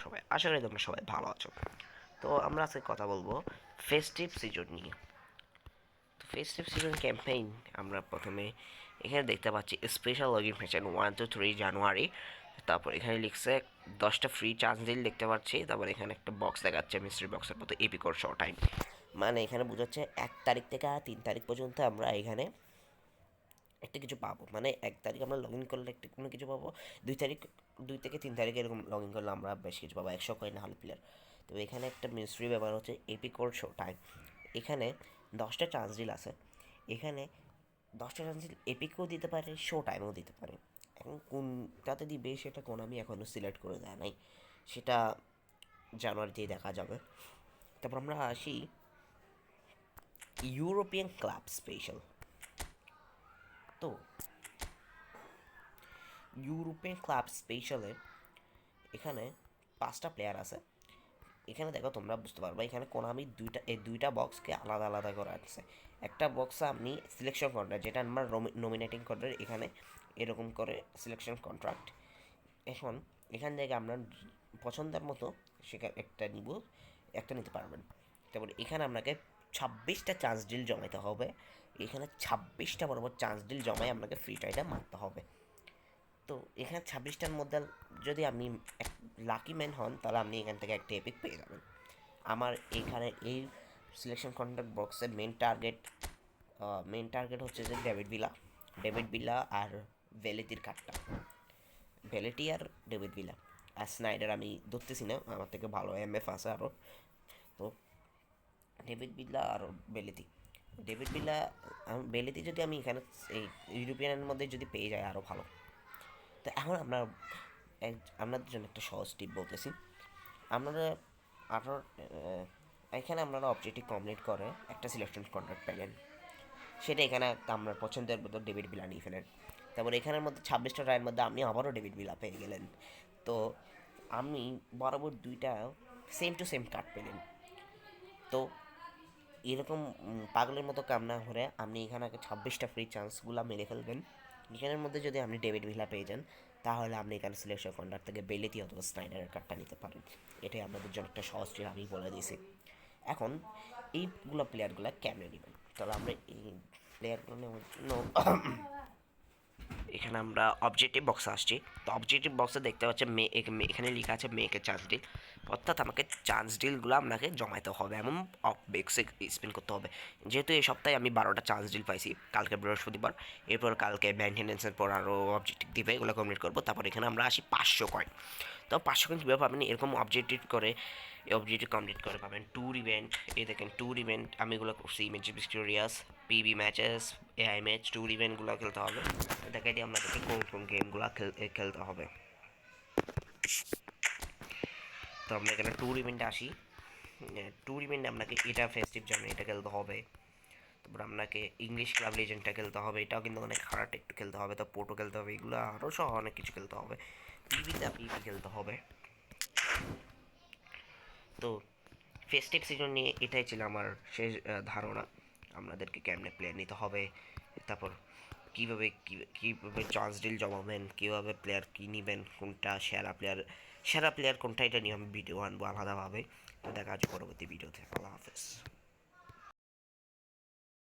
সবাই? আশা করি তোমরা সবাই ভালো আছো। তো আমরা আজকে কথা বলবো ফেস্টিভ সিজন নিয়ে। তো ফেস্টিভ সিজন ক্যাম্পেইন আমরা প্রথমে এখানে দেখতে পাচ্ছি স্পেশাল লগ ইন ফেশন 1 to 3 জানুয়ারি। তারপর এখানে লিখছে 10টা ফ্রি চান্স ডিল দেখতে পাচ্ছি। তারপর এখানে একটা বক্স দেখাচ্ছে মিস্ট্রি বক্সের মতো এপিকোর শো টাইম। মানে এখানে বোঝাচ্ছে 1 তারিখ থেকে 3 তারিখ পর্যন্ত আমরা এখানে একটা কিছু পাবো। মানে 1 তারিখ আমরা লগ ইন করলে একটা কোনো কিছু পাবো, 2 তারিখ 2 থেকে 3 তারিখ এরকম লগ ইন করলে আমরা বেশ কিছু পাবো, 100 কয়েন না হলে প্লেয়ার। তো এখানে একটা মিস্ট্রি ব্যাপার হচ্ছে এপিকোর শো টাইম। এখানে 10টা চান্স ডিল আছে। এখানে 10টা চান্স ডিল এপিকও দিতে পারে, শো টাইমও দিতে পারে। এখন কোনটাতে দিবে সেটা কোন আমি এখনও সিলেক্ট করে দেয় নাই, সেটা জানুয়ারিতেই দেখা যাবে। তারপর আমরা আসি ইউরোপিয়ান ক্লাব স্পেশাল। তো ইউরোপিয়ান ক্লাব স্পেশালে এখানে 5টা প্লেয়ার আছে। এখানে দেখো তোমরা বুঝতে পারবে, এখানে কোনামি দুইটা বক্সকে আলাদা আলাদা করে রাখছে। একটা বক্সে আপনি সিলেকশন কন্ট্রাক্ট, যেটা আমার নমিনেটিং কন্ট্রাক্ট, এখানে এরকম করে সিলেকশন কন্ট্রাক্ট। এখন এখান থেকে আপনার পছন্দের মতো সেখানে একটা নিব, একটা নিতে পারবেন। তারপর এখানে আপনাকে 26টা চান্স ডিল জমাইতে হবে। এখানে 26টা বরাবর চান্স ডিল জমাই আপনাকে ফ্রি ট্রাইটা মারতে হবে। তো এখানে 26টার মধ্যে যদি আপনি লাকি ম্যান হন, তাহলে আপনি এখান থেকে একটা এপিক পেয়ে যাবেন। আমার এখানে এই সিলেকশন কন্ট্রাক্ট বক্সের মেন টার্গেট হচ্ছে যে ডেভিড ভিলা আর ভেলেতির কার্ডটা। ভেলেটি আর ডেভিড ভিলা আর স্নাইডার আমি ধরতেছি না, আমার থেকে ভালো এমএফ আছে আরও। তো ডেভিড ভিলা আর বেলেতি, ডেভিড ভিলা বেলেতি যদি আমি এখানে এই ইউরোপিয়ানের মধ্যে যদি পেয়ে যাই আরও ভালো। তো এখন আপনাদের জন্য একটা সহজ টিপ বলতেছি। আপনারা আপনার এখানে আপনারা অবজেক্টিভ কমপ্লিট করে একটা সিলেকশন কন্ট্রাক্ট পেলেন, সেটা এখানে আপনার পছন্দের মতো ডেভিড ভিলা নিয়ে ফেলেন। তারপর এখানের মধ্যে 26টা ট্রায়ের মধ্যে আপনি আবারও ডেভিড ভিলা পেয়ে গেলেন। তো আপনি বরাবর দুইটা সেম টু সেম কার্ড পেলেন। তো এরকম পাগলের মতো কাম না করে আপনি এখানে আগে 26টা ফ্রি চান্সগুলো মেরে ফেলবেন। এখানের মধ্যে যদি আপনি ডেভিড ভিলা পেয়ে যান, তাহলে আপনি এখানে সিলেকশন কন্ট্রাক্ট থেকে বেলেতি অথবা স্নাইডারের কার্ডটা নিতে পারেন। এটাই আপনাদের জন্য একটা সহজ ট্রিক আমি বলে দিয়েছি। এখন এইগুলো প্লেয়ারগুলো কেমনে নেবেন, তাহলে আমরা এই প্লেয়ারগুলো নেওয়ার জন্য এখানে আমরা অবজেক্টিভ বক্সে আসছি। তো অবজেক্টিভ বক্সে দেখতে পাচ্ছি এখানে লেখা আছে মেকে চান্স ডিল, অর্থাৎ আমাকে চান্স ডিলগুলো আপনাকে জমাইতে হবে, এমন বেক্সে স্পিন করতে হবে। যেহেতু এই সপ্তাহে আমি 12টা চান্স ডিল পাইছি, কালকে বৃহস্পতিবার, এরপর কালকে মেনটেন্যান্সের পর আরও অবজেক্টিভ দিবে, এগুলো কমপ্লিট করবো। তারপর এখানে আমরা আসি 500 কয়েন। তো 500 কয়েন কীভাবে পাবেন, এরকম অবজেক্টিভ কমপ্লিট করে পাবেন ট্যুর ইভেন্ট। এই দেখেন ট্যুর ইভেন্ট আমি এগুলো করছি, image victorious, PB matches, AI match, tour ইভেন্টগুলো খেলতে হবে। দেখাই দিই আপনাদেরকে কোন কোন গেমগুলো খেলতে হবে। তো আমরা এখানে ট্যুর ইভেন্টে আসি। ট্যুর ইভেন্টে আপনাকে এটা ফেস্টিভ জার্নি এটা খেলতে হবে। তারপর আপনাকে ইংলিশ ক্লাব লেজেন্ডটা খেলতে হবে, এটাও কিন্তু অনেক খারাপ একটু খেলতে হবে। তো পোর্টো খেলতে হবে, এগুলো আরও সহ অনেক কিছু খেলতে হবে। পিবি খেলতে হবে। তো ফেস্টিভ সিজন নিয়ে এটাই ছিল আমার শেষ ধারণা। আপনাদেরকে কেমনে প্লেয়ার নিতে হবে, তারপর কীভাবে চান্স ডিল জমাবেন, কীভাবে প্লেয়ার কী নেবেন, কোনটা সেরা প্লেয়ার কোনটা, এটা নিয়ে আমি ভিডিও আনবো আলাদাভাবে। তো দেখা হচ্ছে পরবর্তী ভিডিওতে। আল্লাহ হাফেজ।